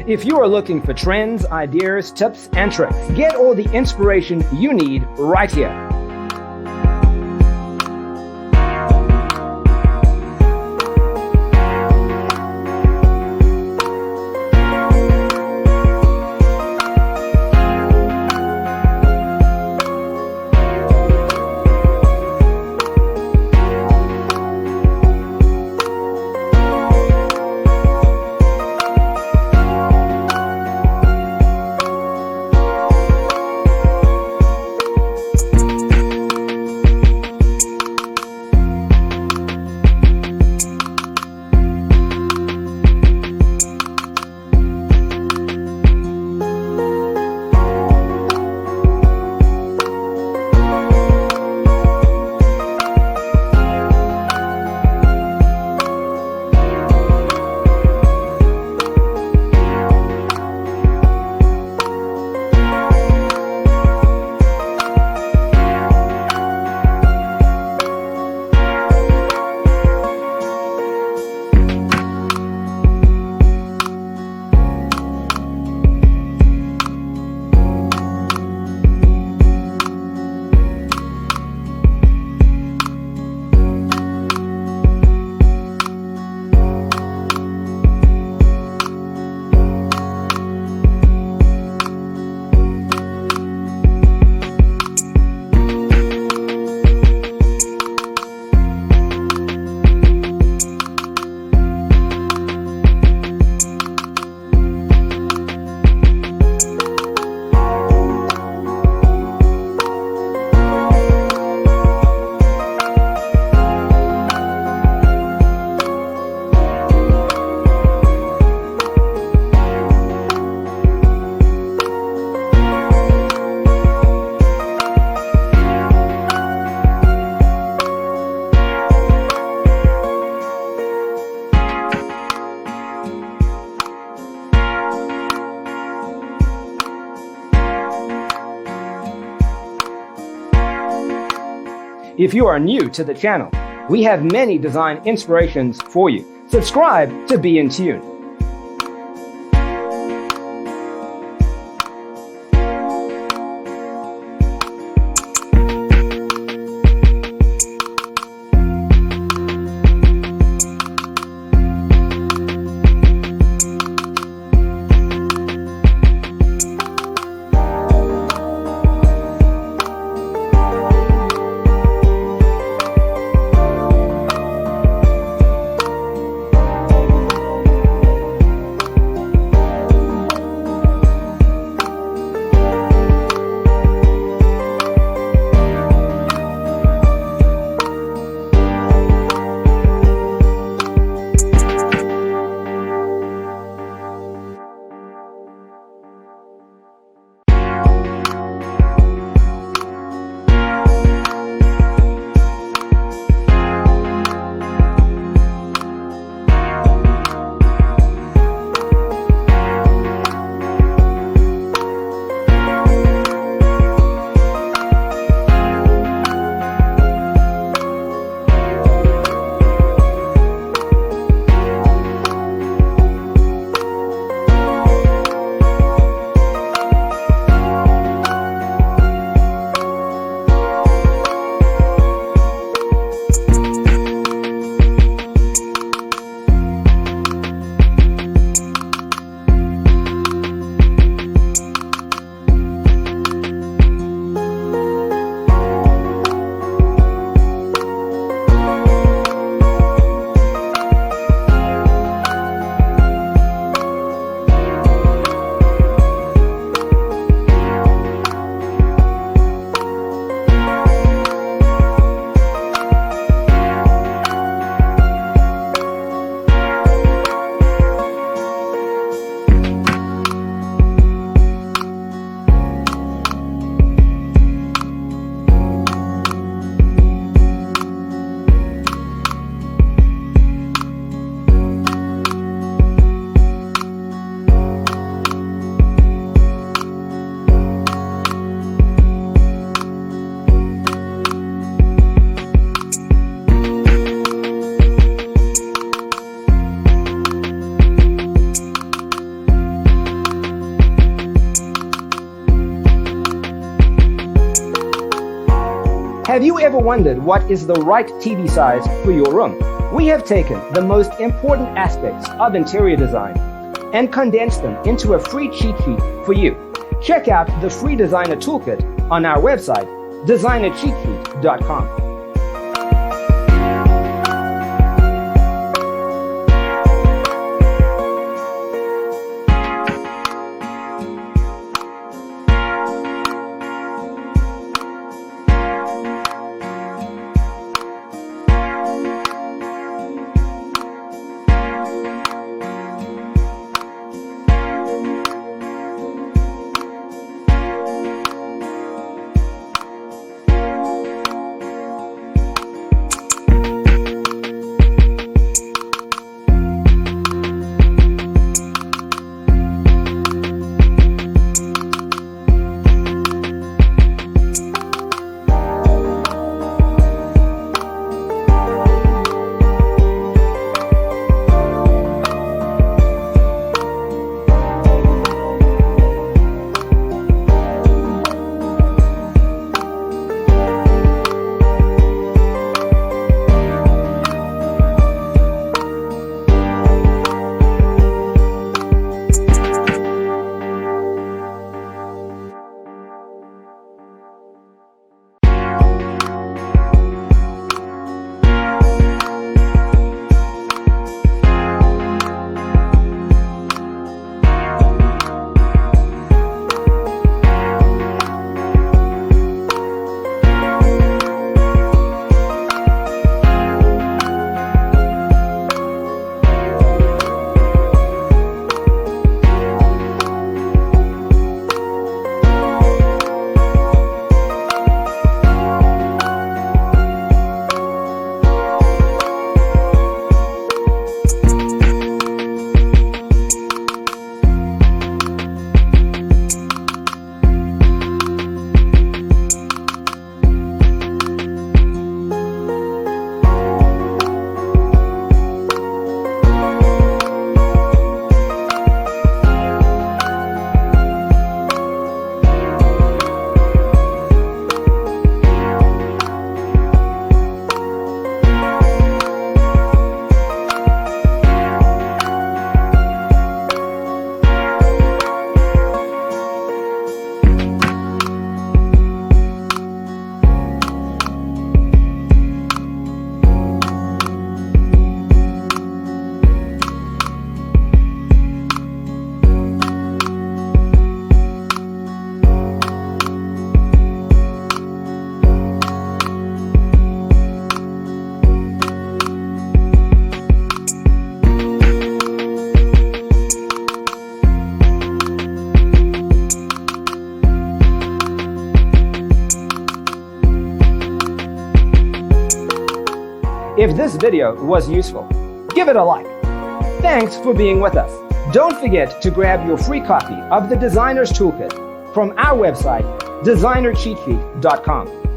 If you are looking for trends, ideas, tips, and tricks, get all the inspiration you need right here. If you are new to the channel, we have many design inspirations for you. Subscribe to be in tune. Have you ever wondered what is the right TV size for your room? We have taken the most important aspects of interior design and condensed them into a free cheat sheet for you. Check out the free designer toolkit on our website, designercheatsheet.com. If this video was useful, give it a like. Thanks for being with us. Don't forget to grab your free copy of the Designer's Toolkit from our website, designercheatsheet.com.